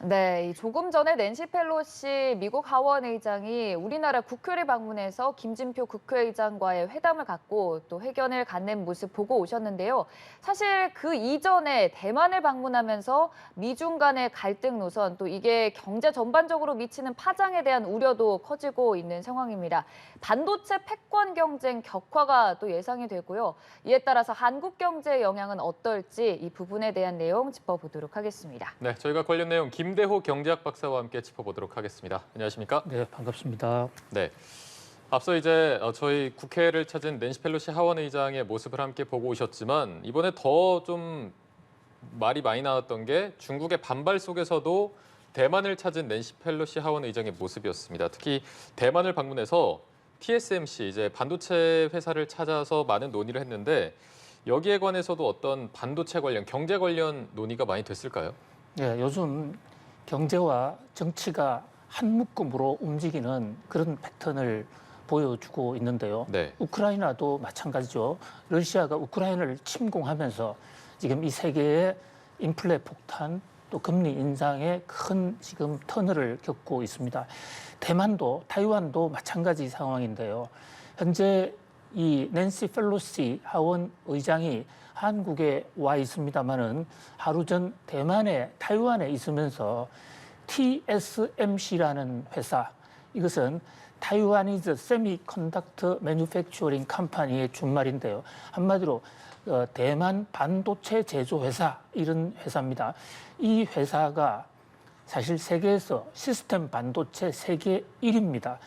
네, 조금 전에 낸시 펠로시 미국 하원 의장이 우리나라 국회를 방문해서 김진표 국회의장과의 회담을 갖고 또 회견을 갖는 모습 보고 오셨는데요. 사실 그 이전에 대만을 방문하면서 미중 간의 갈등 노선, 또 이게 경제 전반적으로 미치는 파장에 대한 우려도 커지고 있는 상황입니다. 반도체 패권 경쟁 격화가 또 예상이 되고요. 이에 따라서 한국 경제의 영향은 어떨지 이 부분에 대한 내용 짚어보도록 하겠습니다. 네, 저희가 관련 내용 김대호 경제학 박사와 함께 짚어보도록 하겠습니다. 안녕하십니까? 네, 반갑습니다. 네. 앞서 이제 저희 국회를 찾은 낸시 펠로시 하원 의장의 모습을 함께 보고 오셨지만 이번에 더 좀 말이 많이 나왔던 게 중국의 반발 속에서도 대만을 찾은 낸시 펠로시 하원 의장의 모습이었습니다. 특히 대만을 방문해서 TSMC 이제 반도체 회사를 찾아서 많은 논의를 했는데 여기에 관해서도 어떤 반도체 관련, 경제 관련 논의가 많이 됐을까요? 네, 요즘 경제와 정치가 한 묶음으로 움직이는 그런 패턴을 보여주고 있는데요. 네. 우크라이나도 마찬가지죠. 러시아가 우크라이나를 침공하면서 지금 이 세계의 인플레 폭탄 또 금리 인상에 큰 지금 터널을 겪고 있습니다. 대만도 타이완도 마찬가지 상황인데요. 현재 이 낸시 펠로시 하원 의장이 한국에 와 있습니다마는 하루 전 대만에 타이완에 있으면서 TSMC라는 회사, 이것은 타이완이즈 세미컨덕터 매뉴팩처링 컴퍼니의 준말인데요. 한마디로 대만 반도체 제조 회사, 이런 회사입니다. 이 회사가 사실 세계에서 시스템 반도체 세계 1위입니다.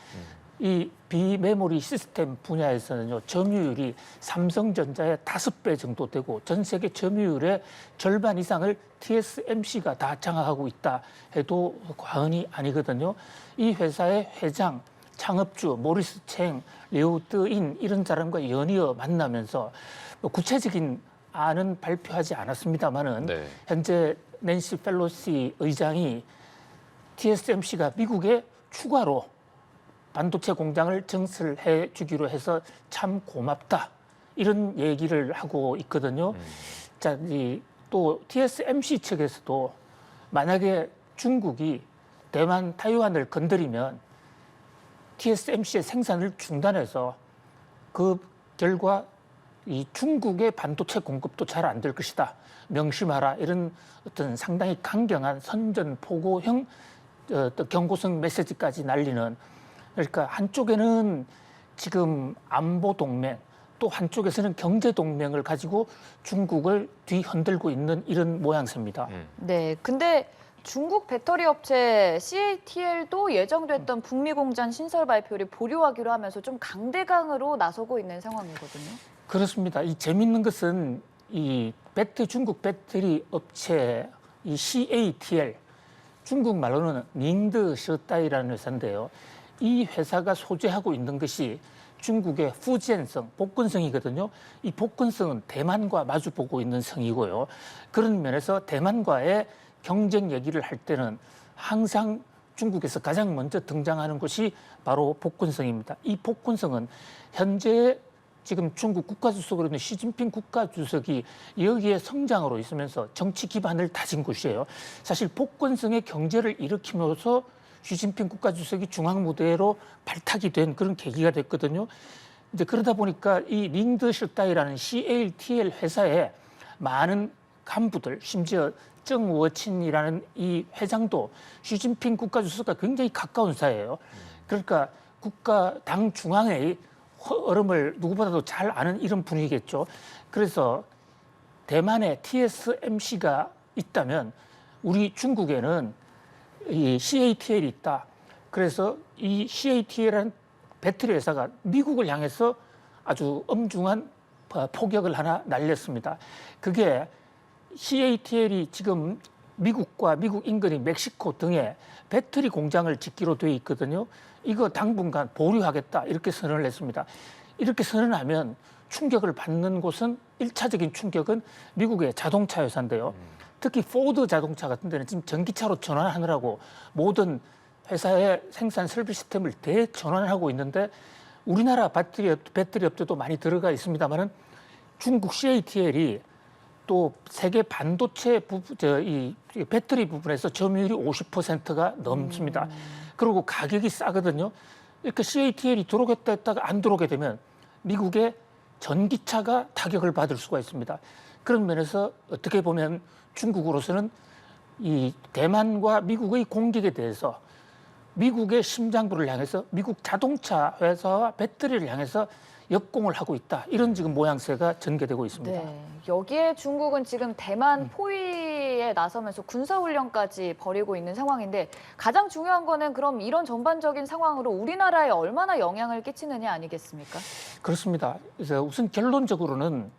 이 비메모리 시스템 분야에서는요, 점유율이 삼성전자의 5배 정도 되고 전 세계 점유율의 절반 이상을 TSMC가 다 장악하고 있다 해도 과언이 아니거든요. 이 회사의 회장, 창업주 모리스 챙, 리우 뜨인 이런 사람과 연이어 만나면서 구체적인 안은 발표하지 않았습니다만은 네. 현재 낸시 펠로시 의장이 TSMC가 미국에 추가로 반도체 공장을 증설해 주기로 해서 참 고맙다, 이런 얘기를 하고 있거든요. 자, 또 TSMC 측에서도 만약에 중국이 대만, 타이완을 건드리면 TSMC의 생산을 중단해서 그 결과 이 중국의 반도체 공급도 잘 안 될 것이다, 명심하라, 이런 어떤 상당히 강경한 선전포고형 경고성 메시지까지 날리는, 그러니까 한쪽에는 지금 안보 동맹, 또 한쪽에서는 경제 동맹을 가지고 중국을 뒤흔들고 있는 이런 모양새입니다. 네, 근데 중국 배터리 업체 CATL도 예정됐던 북미 공장 신설 발표를 보류하기로 하면서 좀 강대강으로 나서고 있는 상황이거든요. 그렇습니다. 이 재밌는 것은 이 중국 배터리 업체 이 CATL, 중국 말로는 닝드 셔다이라는 회사인데요. 이 회사가 소재하고 있는 것이 중국의 후젠성, 복근성이거든요. 이 복근성은 대만과 마주보고 있는 성이고요. 그런 면에서 대만과의 경쟁 얘기를 할 때는 항상 중국에서 가장 먼저 등장하는 것이 바로 복근성입니다. 이 복근성은 현재 지금 중국 국가주석으로 있는 시진핑 국가주석이 여기에 성장으로 있으면서 정치 기반을 다진 곳이에요. 사실 복근성의 경제를 일으키면서 시진핑 국가주석이 중앙 무대로 발탁이 된 그런 계기가 됐거든요. 이제 그러다 보니까 이 링드셔다이라는 CATL 회사에 많은 간부들, 심지어 정워친이라는 이 회장도 시진핑 국가주석과 굉장히 가까운 사이예요. 그러니까 당 중앙의 얼음을 누구보다도 잘 아는 이런 분위기겠죠. 그래서 대만에 TSMC가 있다면 우리 중국에는 이 CATL이 있다. 그래서 이 CATL이라는 배터리 회사가 미국을 향해서 아주 엄중한 포격을 하나 날렸습니다. 그게 CATL이 지금 미국과 미국 인근의 멕시코 등에 배터리 공장을 짓기로 돼 있거든요. 이거 당분간 보류하겠다, 이렇게 선언을 했습니다. 이렇게 선언하면 충격을 받는 곳은 1차적인 충격은 미국의 자동차 회사인데요. 특히 포드 자동차 같은 데는 지금 전기차로 전환하느라고 모든 회사의 생산 설비 시스템을 대전환하고 있는데 우리나라 배터리 업체도 많이 들어가 있습니다만은 중국 CATL이 또 세계 반도체 부분, 이 배터리 부분에서 점유율이 50%가 넘습니다. 그리고 가격이 싸거든요. 이렇게 CATL이 들어오겠다 했다가 안 들어오게 되면 미국의 전기차가 타격을 받을 수가 있습니다. 그런 면에서 어떻게 보면 중국으로서는 이 대만과 미국의 공격에 대해서 미국의 심장부를 향해서 미국 자동차 회사와 배터리를 향해서 역공을 하고 있다. 이런 지금 모양새가 전개되고 있습니다. 네, 여기에 중국은 지금 대만 포위에 나서면서 군사훈련까지 벌이고 있는 상황인데 가장 중요한 거는 그럼 이런 전반적인 상황으로 우리나라에 얼마나 영향을 끼치느냐 아니겠습니까? 그렇습니다. 그래서 우선 결론적으로는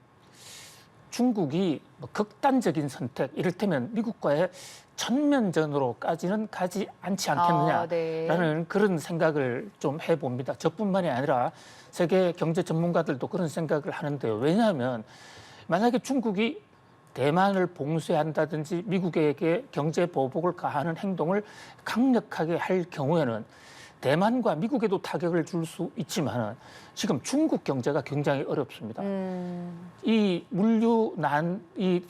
중국이 뭐 극단적인 선택, 이를테면 미국과의 전면전으로까지는 가지 않지 않겠느냐라는 네. 그런 생각을 좀 해봅니다. 저뿐만이 아니라 세계 경제 전문가들도 그런 생각을 하는데요. 왜냐하면 만약에 중국이 대만을 봉쇄한다든지 미국에게 경제 보복을 가하는 행동을 강력하게 할 경우에는 대만과 미국에도 타격을 줄 수 있지만 지금 중국 경제가 굉장히 어렵습니다. 이 물류난이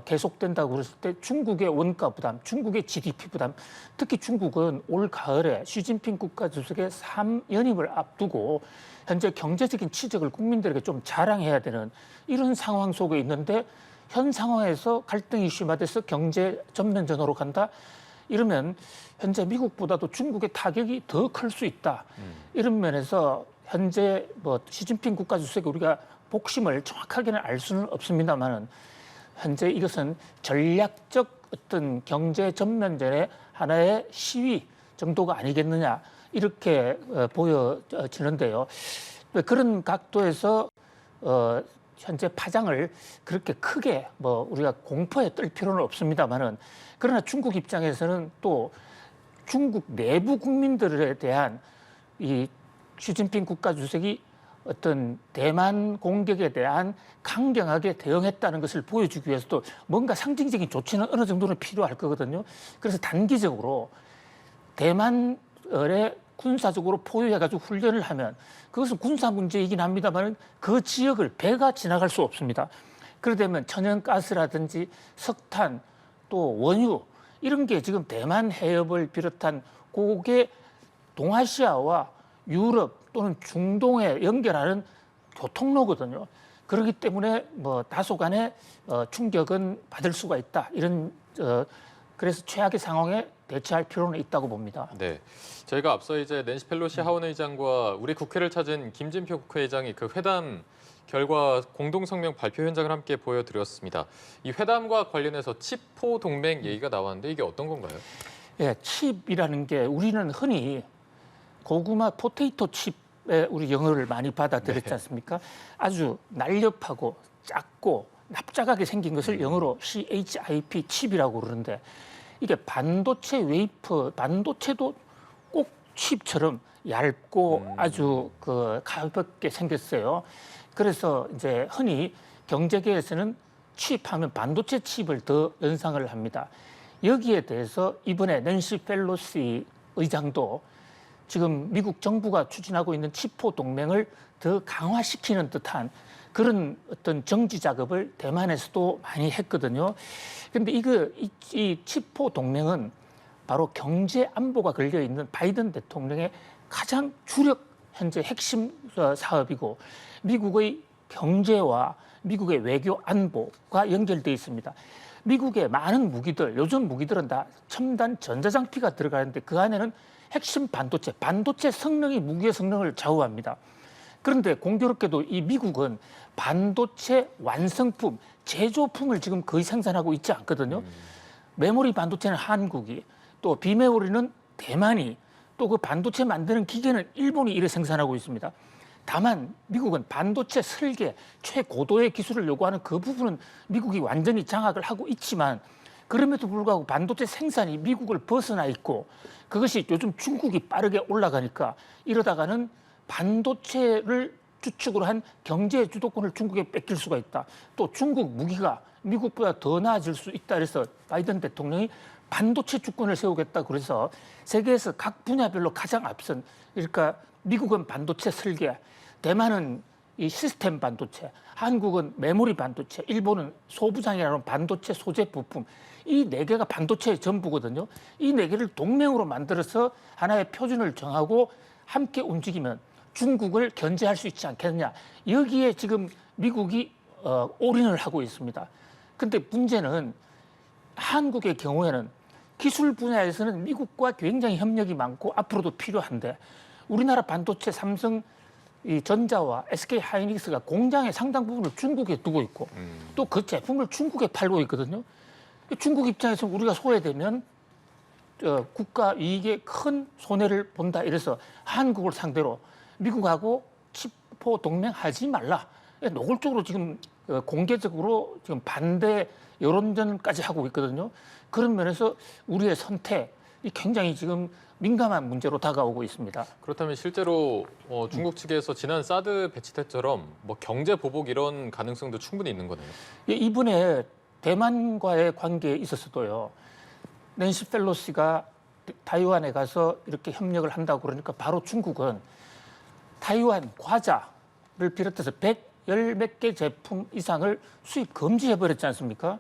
계속된다고 그랬을 때 중국의 원가 부담, 중국의 GDP 부담, 특히 중국은 올 가을에 시진핑 국가주석의 3연임을 앞두고 현재 경제적인 치적을 국민들에게 좀 자랑해야 되는 이런 상황 속에 있는데 현 상황에서 갈등이 심화돼서 경제 전면전으로 간다? 이러면 현재 미국보다도 중국의 타격이 더 클 수 있다. 이런 면에서 현재 뭐 시진핑 국가주석이 우리가 복심을 정확하게는 알 수는 없습니다만은 현재 이것은 전략적 어떤 경제 전면전의 하나의 시위 정도가 아니겠느냐 이렇게 보여지는데요. 그런 각도에서 현재 파장을 그렇게 크게 뭐 우리가 공포에 떨 필요는 없습니다만은 그러나 중국 입장에서는 또 중국 내부 국민들에 대한 이 시진핑 국가주석이 어떤 대만 공격에 대한 강경하게 대응했다는 것을 보여주기 위해서도 뭔가 상징적인 조치는 어느 정도는 필요할 거거든요. 그래서 단기적으로 대만을 군사적으로 포위해가지고 훈련을 하면 그것은 군사 문제이긴 합니다만 그 지역을 배가 지나갈 수 없습니다. 그러다면 천연가스라든지 석탄 또 원유 이런 게 지금 대만 해협을 비롯한 고개 동아시아와 유럽 또는 중동에 연결하는 교통로거든요. 그렇기 때문에 뭐 다소간의 충격은 받을 수가 있다. 이런 그래서 최악의 상황에 대처할 필요는 있다고 봅니다. 네, 저희가 앞서 이제 낸시 펠로시 하원 의장과 우리 국회를 찾은 김진표 국회의장이 그 회담 결과 공동 성명 발표 현장을 함께 보여드렸습니다. 이 회담과 관련해서 칩포 동맹 얘기가 나왔는데 이게 어떤 건가요? 예, 칩이라는 게 우리는 흔히 고구마 포테이토 칩에 우리 영어를 많이 받아들였지 않습니까? 아주 날렵하고 작고 납작하게 생긴 것을 영어로 CHIP 칩이라고 그러는데 이게 반도체 웨이퍼, 반도체도 꼭 칩처럼 얇고 아주 가볍게 생겼어요. 그래서 이제 흔히 경제계에서는 칩하면 반도체 칩을 더 연상을 합니다. 여기에 대해서 이번에 낸시 펠로시 의장도 지금 미국 정부가 추진하고 있는 칩포 동맹을 더 강화시키는 듯한 그런 어떤 정지 작업을 대만에서도 많이 했거든요. 그런데 이 칩포 동맹은 바로 경제 안보가 걸려 있는 바이든 대통령의 가장 주력 현재 핵심 사업이고 미국의 경제와 미국의 외교 안보가 연결되어 있습니다. 미국의 많은 무기들, 요즘 무기들은 다 첨단 전자장피가 들어가는데 그 안에는 핵심 반도체 성능이 무기의 성능을 좌우합니다. 그런데 공교롭게도 이 미국은 반도체 완성품, 제조품을 지금 거의 생산하고 있지 않거든요. 메모리 반도체는 한국이, 또 비메모리는 대만이, 또 그 반도체 만드는 기계는 일본이 이래 생산하고 있습니다. 다만 미국은 반도체 설계, 최고도의 기술을 요구하는 그 부분은 미국이 완전히 장악을 하고 있지만 그럼에도 불구하고 반도체 생산이 미국을 벗어나 있고 그것이 요즘 중국이 빠르게 올라가니까 이러다가는 반도체를 주축으로 한 경제 주도권을 중국에 뺏길 수가 있다. 또 중국 무기가 미국보다 더 나아질 수 있다. 그래서 바이든 대통령이 반도체 주권을 세우겠다. 그래서 세계에서 각 분야별로 가장 앞선, 그러니까 미국은 반도체 설계, 대만은 이 시스템 반도체, 한국은 메모리 반도체, 일본은 소부장이라는 반도체 소재 부품. 이 네 개가 반도체의 전부거든요. 이 네 개를 동맹으로 만들어서 하나의 표준을 정하고 함께 움직이면 중국을 견제할 수 있지 않겠느냐. 여기에 지금 미국이 올인을 하고 있습니다. 근데 문제는 한국의 경우에는 기술 분야에서는 미국과 굉장히 협력이 많고 앞으로도 필요한데 우리나라 반도체 삼성 이 전자와 SK 하이닉스가 공장의 상당 부분을 중국에 두고 있고 또 그 제품을 중국에 팔고 있거든요. 중국 입장에서 우리가 소외되면 국가 이익에 큰 손해를 본다. 이래서 한국을 상대로 미국하고 치포 동맹하지 말라. 노골적으로 지금 공개적으로 지금 반대 여론전까지 하고 있거든요. 그런 면에서 우리의 선택이 굉장히 지금 민감한 문제로 다가오고 있습니다. 그렇다면 실제로 중국 측에서 지난 사드 배치 때처럼 뭐 경제 보복 이런 가능성도 충분히 있는 거네요. 이번에 대만과의 관계에 있어서도요. 낸시 펠로시가 타이완에 가서 이렇게 협력을 한다고 그러니까 바로 중국은 타이완 과자를 비롯해서 110 몇 개 제품 이상을 수입 금지해버렸지 않습니까?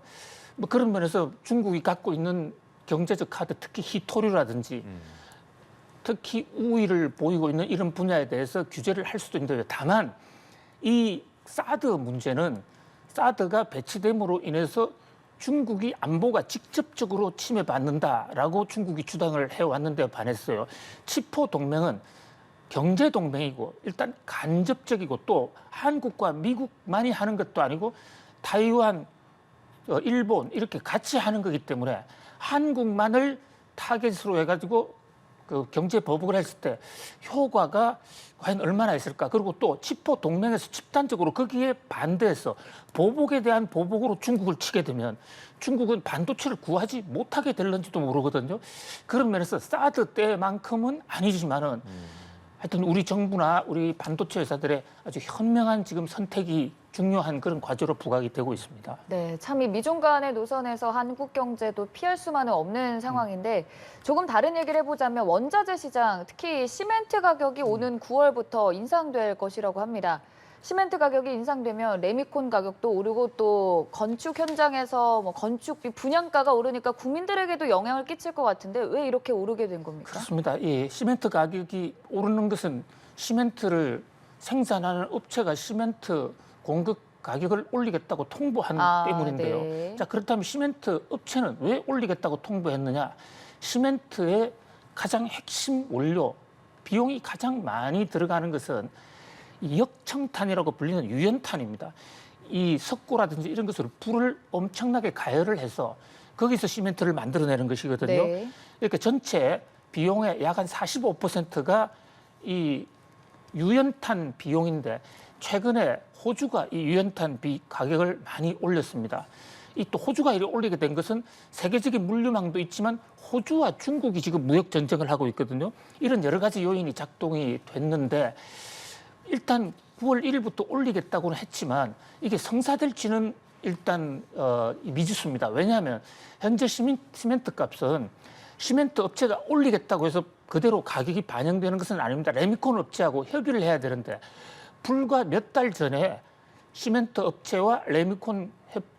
뭐 그런 면에서 중국이 갖고 있는 경제적 카드, 특히 희토류라든지 특히 우위를 보이고 있는 이런 분야에 대해서 규제를 할 수도 있는데 다만 이 사드 문제는 사드가 배치됨으로 인해서 중국이 안보가 직접적으로 침해받는다라고 중국이 주장을 해왔는데 반했어요. 치포 동맹은 경제 동맹이고 일단 간접적이고 또 한국과 미국만이 하는 것도 아니고 타이완, 일본 이렇게 같이 하는 거기 때문에 한국만을 타겟으로 해가지고 그 경제 보복을 했을 때 효과가 과연 얼마나 있을까? 그리고 또 치포 동맹에서 집단적으로 거기에 반대해서 보복에 대한 보복으로 중국을 치게 되면 중국은 반도체를 구하지 못하게 될런지도 모르거든요. 그런 면에서 사드 때만큼은 아니지만은 하여튼 우리 정부나 우리 반도체 회사들의 아주 현명한 지금 선택이 중요한 그런 과제로 부각이 되고 있습니다. 네, 참 이 미중 간의 노선에서 한국 경제도 피할 수만은 없는 상황인데 조금 다른 얘기를 해보자면 원자재 시장, 특히 시멘트 가격이 오는 9월부터 인상될 것이라고 합니다. 시멘트 가격이 인상되면 레미콘 가격도 오르고 또 건축 현장에서 뭐 건축비 분양가가 오르니까 국민들에게도 영향을 끼칠 것 같은데 왜 이렇게 오르게 된 겁니까? 그렇습니다. 이 시멘트 가격이 오르는 것은 시멘트를 생산하는 업체가 시멘트 공급 가격을 올리겠다고 통보한 때문인데요. 네. 자, 그렇다면 시멘트 업체는 왜 올리겠다고 통보했느냐? 시멘트의 가장 핵심 원료, 비용이 가장 많이 들어가는 것은 이 역청탄이라고 불리는 유연탄입니다. 이 석고라든지 이런 것으로 불을 엄청나게 가열을 해서 거기서 시멘트를 만들어내는 것이거든요. 네. 그러니까 전체 비용의 약 한 45%가 이 유연탄 비용인데 최근에 호주가 이 유연탄 가격을 많이 올렸습니다. 이 또 호주가 이렇게 올리게 된 것은 세계적인 물류망도 있지만 호주와 중국이 지금 무역 전쟁을 하고 있거든요. 이런 여러 가지 요인이 작동이 됐는데 일단 9월 1일부터 올리겠다고는 했지만 이게 성사될지는 일단 미지수입니다. 왜냐하면 현재 시멘트 값은 시멘트 업체가 올리겠다고 해서 그대로 가격이 반영되는 것은 아닙니다. 레미콘 업체하고 협의를 해야 되는데 불과 몇 달 전에 시멘트 업체와 레미콘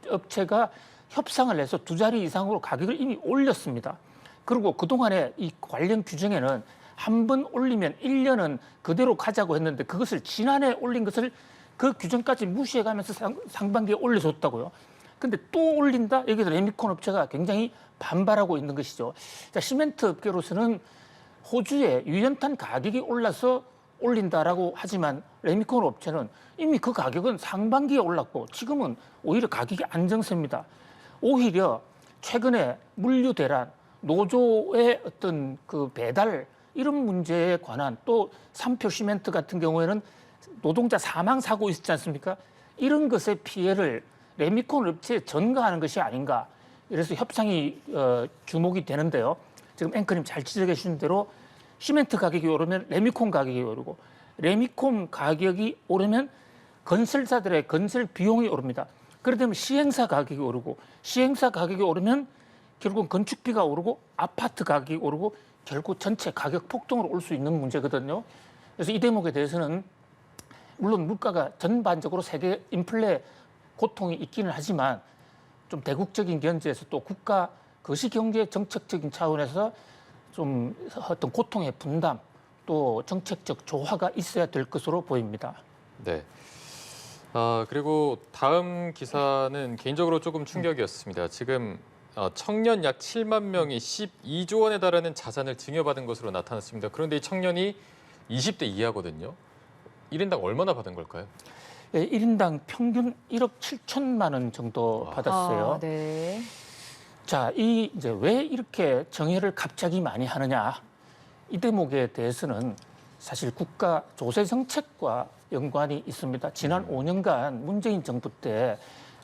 업체가 협상을 해서 2자리 이상으로 가격을 이미 올렸습니다. 그리고 그동안에 이 관련 규정에는 한 번 올리면 1년은 그대로 가자고 했는데 그것을 지난해 올린 것을 그 규정까지 무시해가면서 상반기에 올려줬다고요. 근데 또 올린다? 여기서 레미콘 업체가 굉장히 반발하고 있는 것이죠. 자, 시멘트 업계로서는 호주의 유연탄 가격이 올라서 올린다라고 하지만 레미콘 업체는 이미 그 가격은 상반기에 올랐고 지금은 오히려 가격이 안정세입니다. 오히려 최근에 물류 대란, 노조의 어떤 그 배달 이런 문제에 관한 또 삼표 시멘트 같은 경우에는 노동자 사망 사고 있었지 않습니까? 이런 것의 피해를 레미콘 업체에 전가하는 것이 아닌가. 그래서 협상이 주목이 되는데요. 지금 앵커님 잘 지적해 주신 대로 시멘트 가격이 오르면 레미콘 가격이 오르고 레미콘 가격이 오르면 건설사들의 건설 비용이 오릅니다. 그러면 시행사 가격이 오르고 시행사 가격이 오르면 결국 건축비가 오르고 아파트 가격이 오르고 결국 전체 가격 폭등으로 올 수 있는 문제거든요. 그래서 이 대목에 대해서는 물론 물가가 전반적으로 세계 인플레 고통이 있기는 하지만 좀 대국적인 견제에서 또 국가 거시경제 정책적인 차원에서 좀 어떤 고통의 분담 또 정책적 조화가 있어야 될 것으로 보입니다. 네. 그리고 다음 기사는 개인적으로 조금 충격이었습니다. 지금 청년 약 7만 명이 12조 원에 달하는 자산을 증여받은 것으로 나타났습니다. 그런데 이 청년이 20대 이하거든요. 1인당 얼마나 받은 걸까요? 예, 1인당 평균 1억 7천만 원 정도 받았어요. 네. 자, 이제 왜 이렇게 정의를 갑자기 많이 하느냐? 이 대목에 대해서는 사실 국가 조세 정책과 연관이 있습니다. 지난 5년간 문재인 정부 때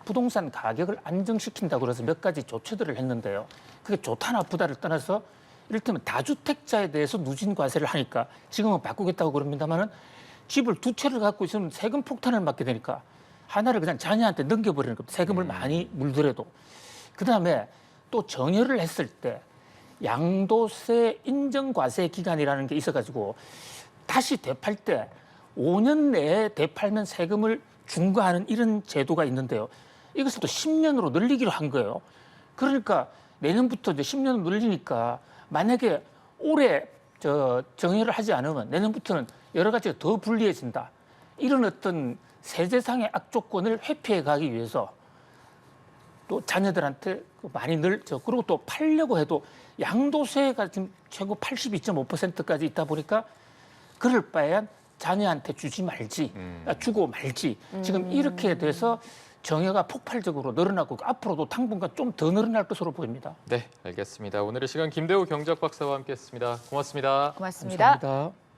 부동산 가격을 안정시킨다고 해서 몇 가지 조치들을 했는데요. 그게 좋다 나쁘다를 떠나서 이를테면 다주택자에 대해서 누진 과세를 하니까 지금은 바꾸겠다고 그럽니다만은 집을 두 채를 갖고 있으면 세금 폭탄을 맞게 되니까 하나를 그냥 자녀한테 넘겨버리는 겁니다. 세금을 많이 물더라도. 그다음에 또 정여를 했을 때 양도세 인정과세 기간이라는 게 있어가지고 다시 되팔 때 5년 내에 되팔면 세금을 중과하는 이런 제도가 있는데요. 이것을 또 10년으로 늘리기로 한 거예요. 그러니까 내년부터 이제 10년을 늘리니까 만약에 올해 정여를 하지 않으면 내년부터는 여러 가지가 더 불리해진다. 이런 어떤 세제상의 악조건을 회피해 가기 위해서 또 자녀들한테 많이 그리고 또 팔려고 해도 양도세가 지금 최고 82.5%까지 있다 보니까 그럴 바에야 자녀한테 주지 말지, 주고 말지. 지금 이렇게 돼서 정여가 폭발적으로 늘어나고 앞으로도 당분간 좀 더 늘어날 것으로 보입니다. 네, 알겠습니다. 오늘의 시간 김대우 경제학 박사와 함께했습니다. 고맙습니다. 고맙습니다. 감사합니다.